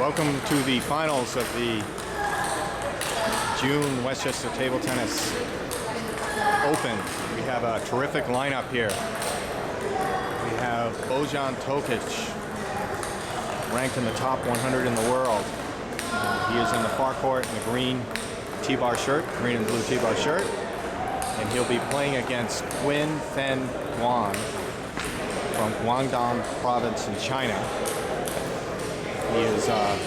Welcome to the finals of the June Westchester Table Tennis Open. We have a terrific lineup here. We have Bojan Tokic, ranked in the top 100 in the world. He is in the far court in the green T-bar shirt, green and blue T-bar shirt. And he'll be playing against Quin, Feng, Guang from Guangdong province in China. He is at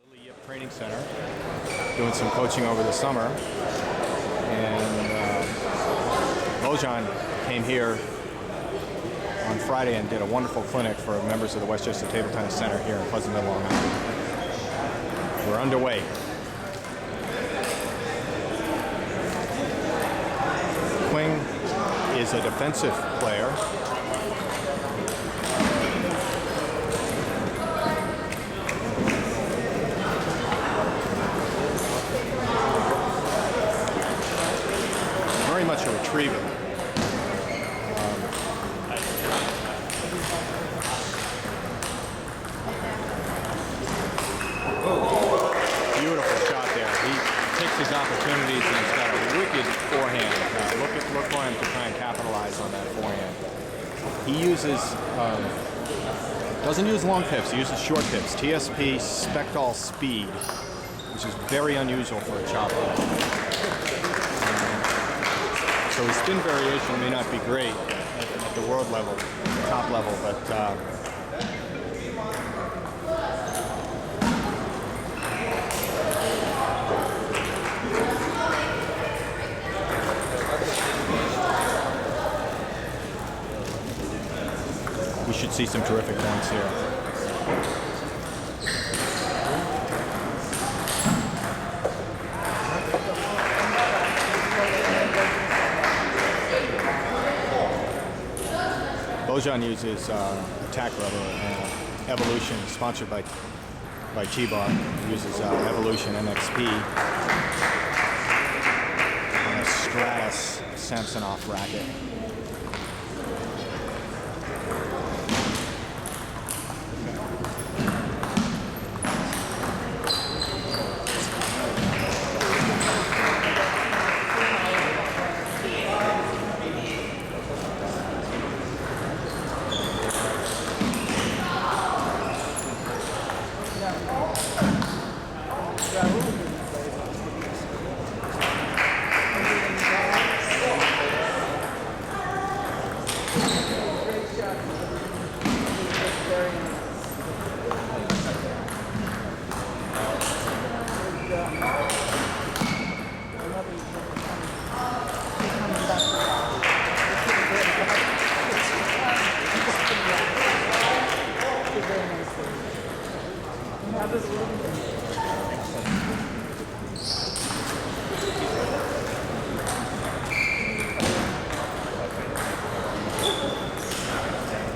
the Hyuk Training Center doing some coaching over the summer. And Bojan came here on Friday and did a wonderful clinic for members of the Westchester Table Tennis Center here in Pleasantville, Long Island. We're underway. Qing is a defensive player. Very much a retriever. Beautiful shot there. He takes his opportunities and he's got a wicked forehand. Look for him to try and capitalize on that forehand. He uses, doesn't use long pips, he uses short pips. TSP Spectol speed, which is very unusual for a chop player. So his spin variation may not be great at the world level, top level, but we should see some terrific points here. Bojan uses attack lever Evolution, sponsored by T-Bar. Uses Evolution MXP on a Stratus Samsonov racket.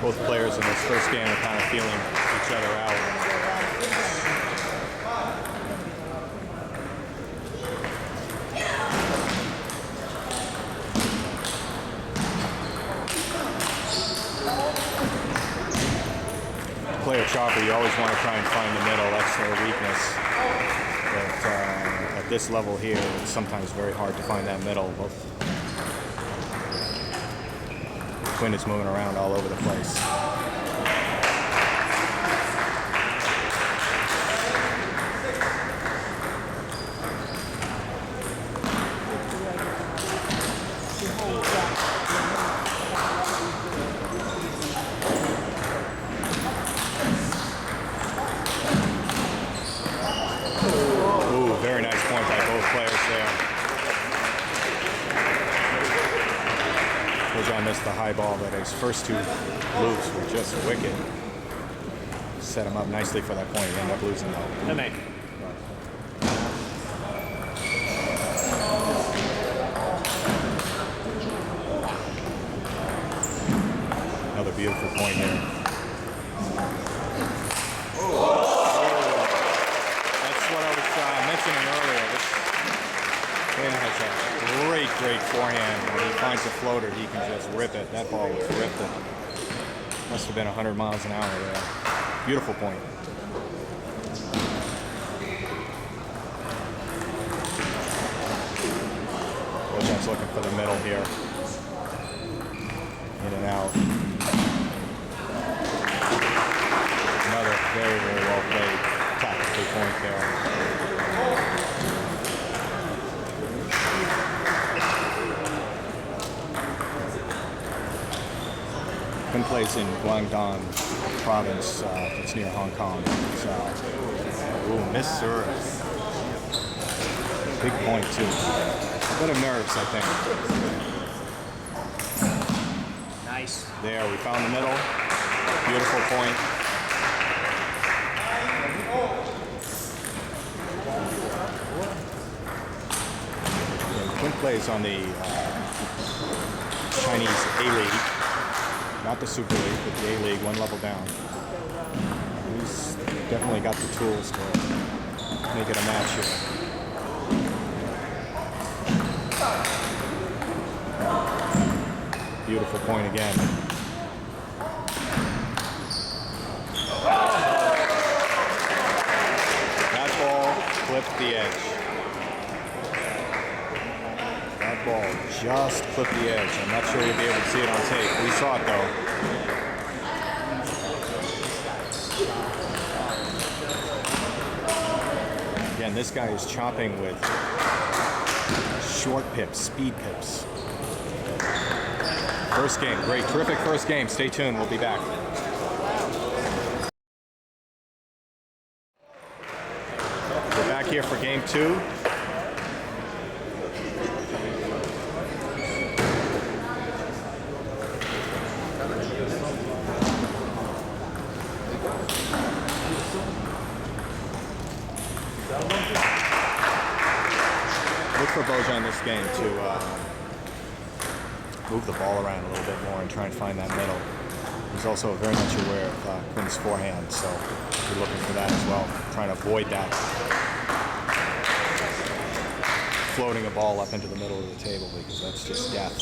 Both players in this first game are kind of feeling each other out. Player chopper, you always want to try and find the middle. That's their weakness. But at this level here, it's sometimes very hard to find that middle. Quin is moving around all over the place. Ooh, very nice point by both players there. Bojan missed the high ball, but his first two moves were just wicked. Set him up nicely for that point. He ended up losing though. Another beautiful point here. That's what I was mentioning earlier. Quin has a great forehand. When he finds a floater, he can just rip it. That ball was ripped. Must have been 100 miles an hour there. Beautiful point. Bojan's looking for the middle here. In and out. Another very, very well played tactical point there. Quin plays in Guangdong province. It's near Hong Kong. It's, ooh, missed serve. Big point too. A bit of nerves, I think. Nice. There, we found the middle. Beautiful point. And Quin plays on the Chinese A-League. Not the Super League, but the A-League, one level down. He's definitely got the tools to make it a match here. Beautiful point again. That ball clipped the edge. That ball just clipped the edge. I'm not sure you'll be able to see it on tape. We saw it though. Again, this guy is chopping with short pips, speed pips. First game, great, terrific first game. Stay tuned, we'll be back. We're back here for game 2. Look for Bojan this game to move the ball around a little bit more and try and find that middle. He's also very much aware of Quin's forehand, so we're looking for that as well, trying to avoid that floating a ball up into the middle of the table, because that's just death.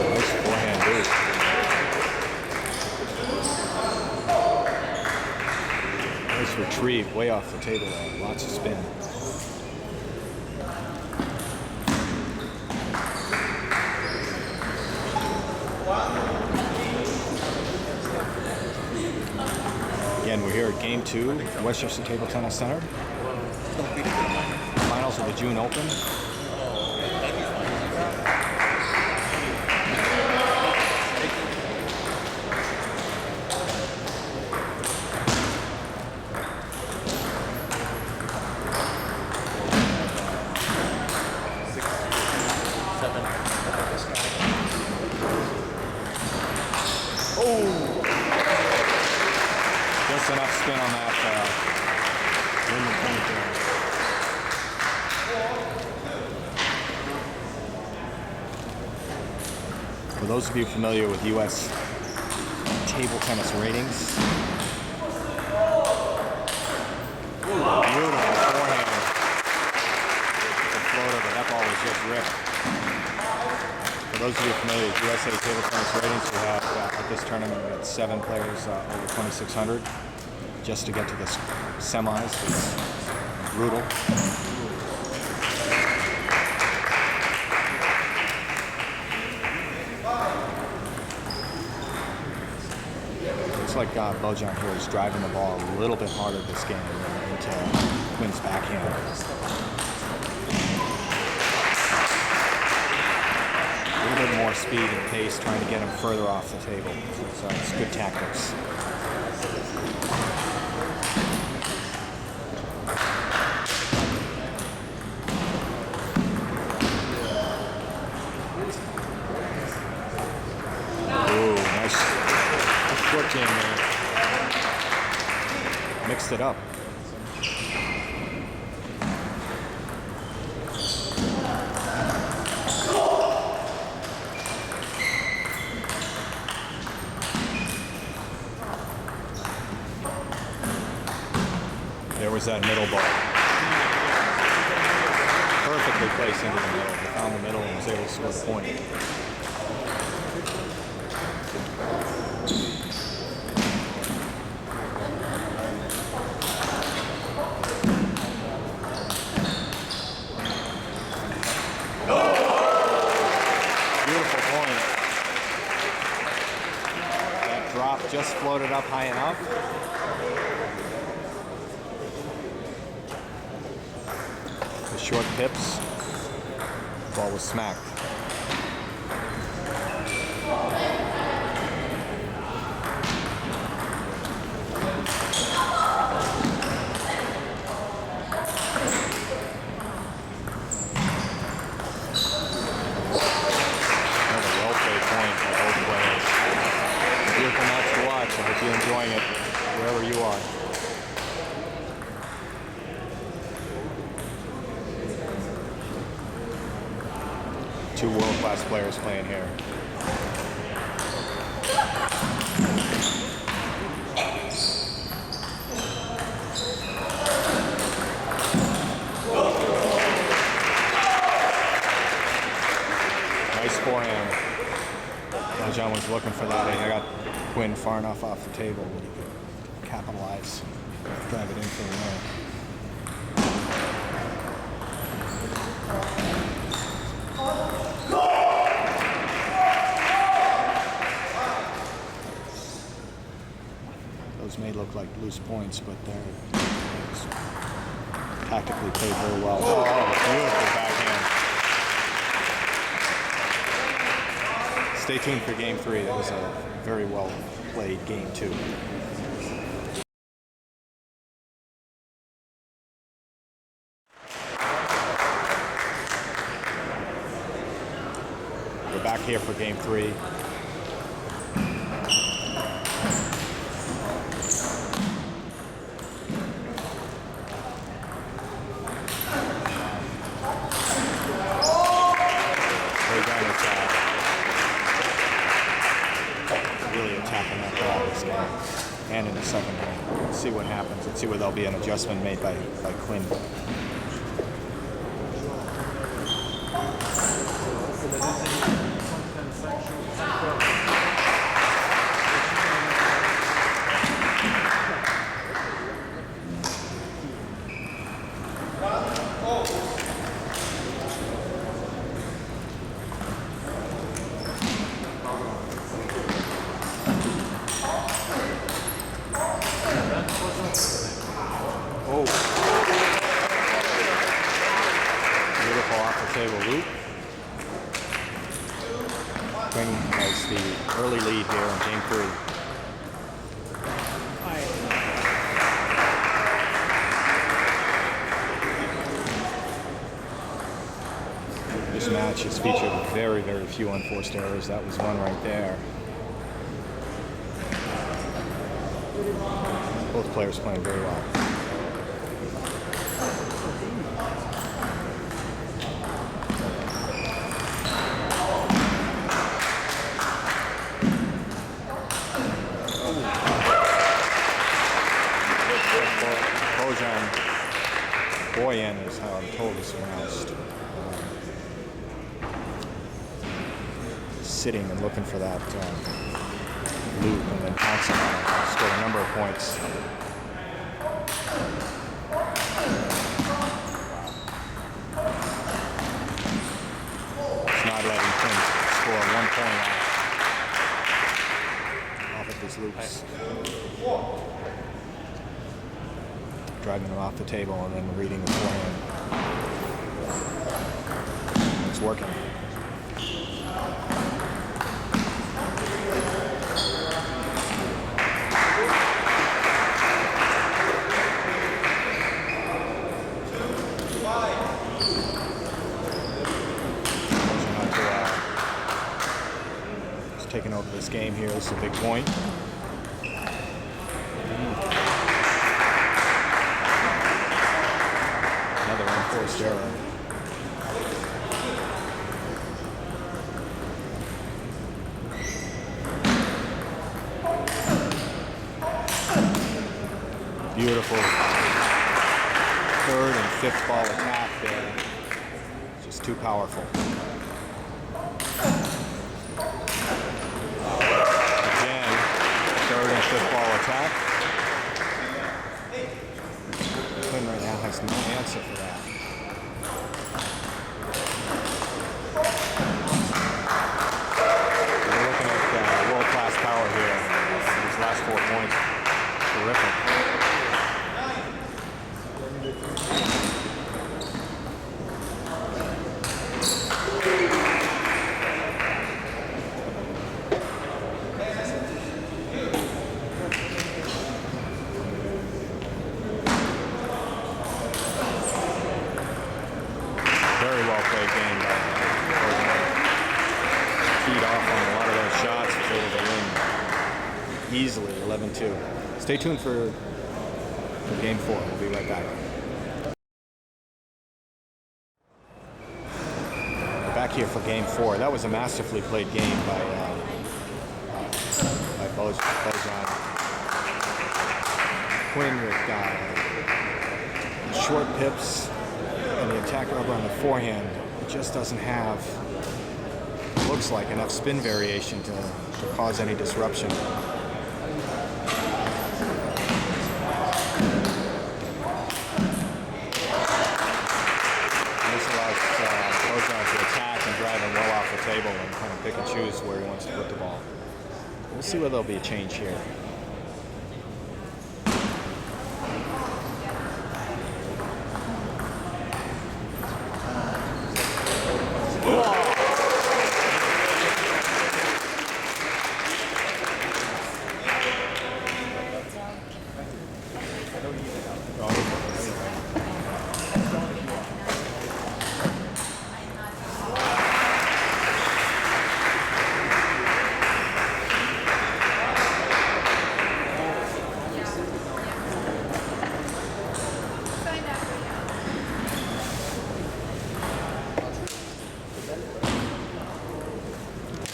Nice forehand move. Nice retrieve, way off the table there. Lots of spin. Again, we're here at Game 2, Westchester Table Tennis Center. Finals of the June Open. Just enough spin on that win the point there. For those of you familiar with U.S. table tennis ratings, beautiful forehand. The floater, but that ball was just ripped. For those of you familiar with USA table tennis ratings, we have at this tournament we had 7 players over 2,600 just to get to the semis. It's brutal. Looks like Bojan here is driving the ball a little bit harder this game into Quin's backhand. A little bit more speed and pace, trying to get him further off the table. So it's good tactics. Ooh, nice foot game there. Mixed it up. There was that middle ball. perfectly placed into the middle. He found the middle and was able to score the point. Beautiful point. That drop just floated up high enough. The short pips. Ball was smacked. Enjoying it wherever you are. Two world-class players playing here. Nice forehand. Bojan was looking for that, and I got Quin far enough off the table that he could capitalize, drive it in for the win. Those may look like loose points, but they're tactically played very well. Oh, beautiful backhand. Stay tuned for game 3. That was a very well played game 2. We're back here for game 3. And in the second game. Let's see what happens. Let's see where there'll be an adjustment made by Quin. Table loop. Quin has the early lead here in game 3. This match has featured very, very few unforced errors. That was one right there. Both players playing very well. Bojan is how I'm told it's pronounced. Sitting and looking for that loop and then pouncing on it. Scored a number of points. It's not letting Quin score 1 point off of his loops. Driving them off the table and then reading the forehand. It's working. He's taking over this game here. This is a big point. Unforced error. Beautiful third and fifth ball attack there. It's too powerful. Again, third and fifth ball attack. Quin right now has no answer for that. We're looking at world-class power here. These last 4 points, terrific. Easily, 11-2. Stay tuned for game 4. We'll be right back. We're back here for game 4. That was a masterfully played game by Bojan. Quin with short pips and the attack rubber on the forehand. It just doesn't have, looks like, enough spin variation to cause any disruption. Well off the table and kind of pick and choose where he wants to put the ball. We'll see whether there'll be a change here.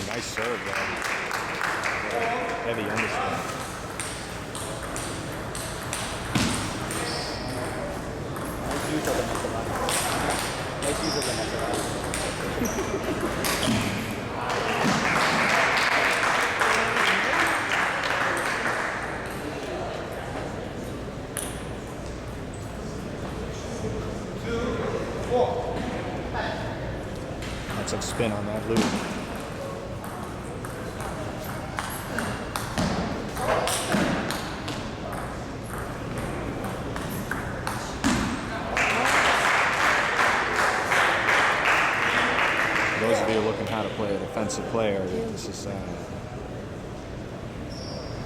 Nice serve, though. Heavy underspin. Nice use of the That's some spin on that loop. Those of you looking how to play a defensive player, this is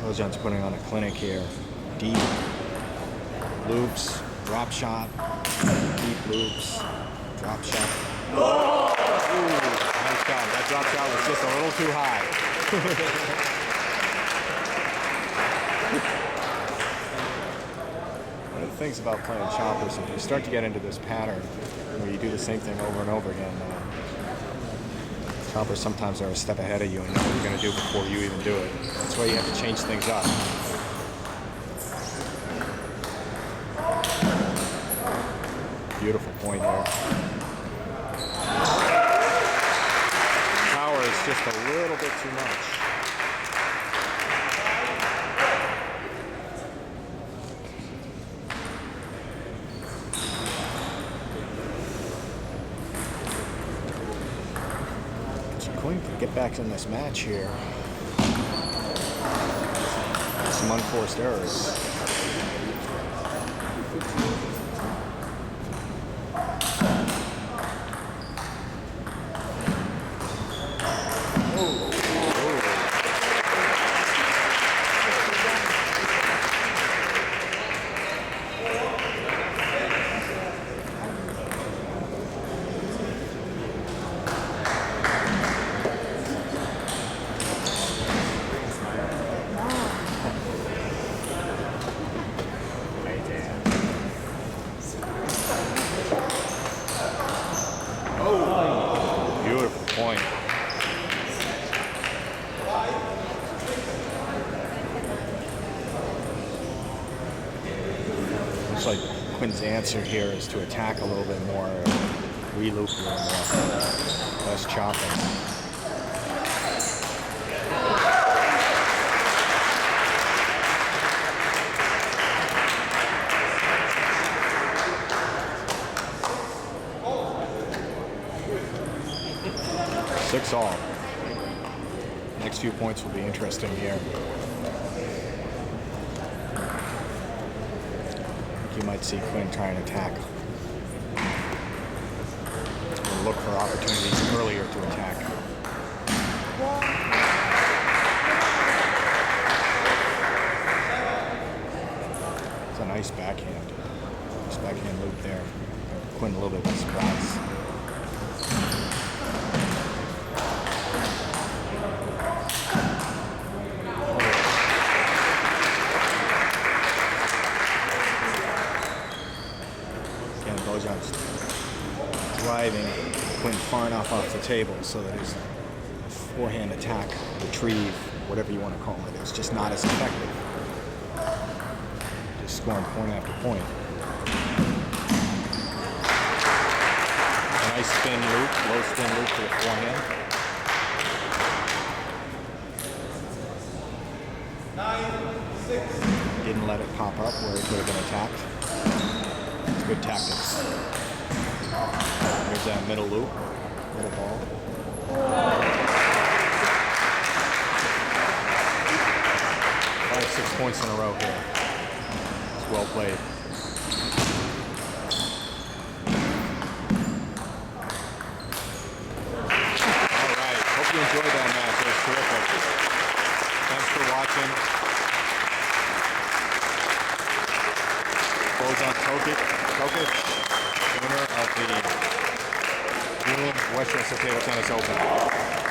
Bojan's putting on a clinic here. Deep loops, drop shot, deep loops, drop shot. Oh! Ooh, nice job. That drop shot was just a little too high. One of the things about playing choppers, if you start to get into this pattern where you do the same thing over and over again, choppers sometimes are a step ahead of you and know what you're going to do before you even do it. That's why you have to change things up. Beautiful point here. Power is just a little bit too much. Quin can get back in this match here. Some unforced errors. Like Quin's answer here is to attack a little bit more Re-loop a little more. Less chopping. Six all. Next few points will be interesting here. I think you might see Quin try and attack. Or look for opportunities earlier to attack. It's a nice backhand. Nice backhand loop there. Quin a little bit by surprise. Bojan's driving Quin far enough off the table so that his forehand attack, retrieve, whatever you want to call it, is just not as effective. Just scoring point after point. A nice spin loop, low spin loop to the forehand. 9-6. Didn't let it pop up where it could have been attacked. Good tactics. Here's that middle loop, middle ball. 5-6 points in a row here. It's well played. All right, hope you enjoyed that match. It was terrific. Thanks for watching. Bojan Tockic, winner of the June Westchester Table Tennis Open.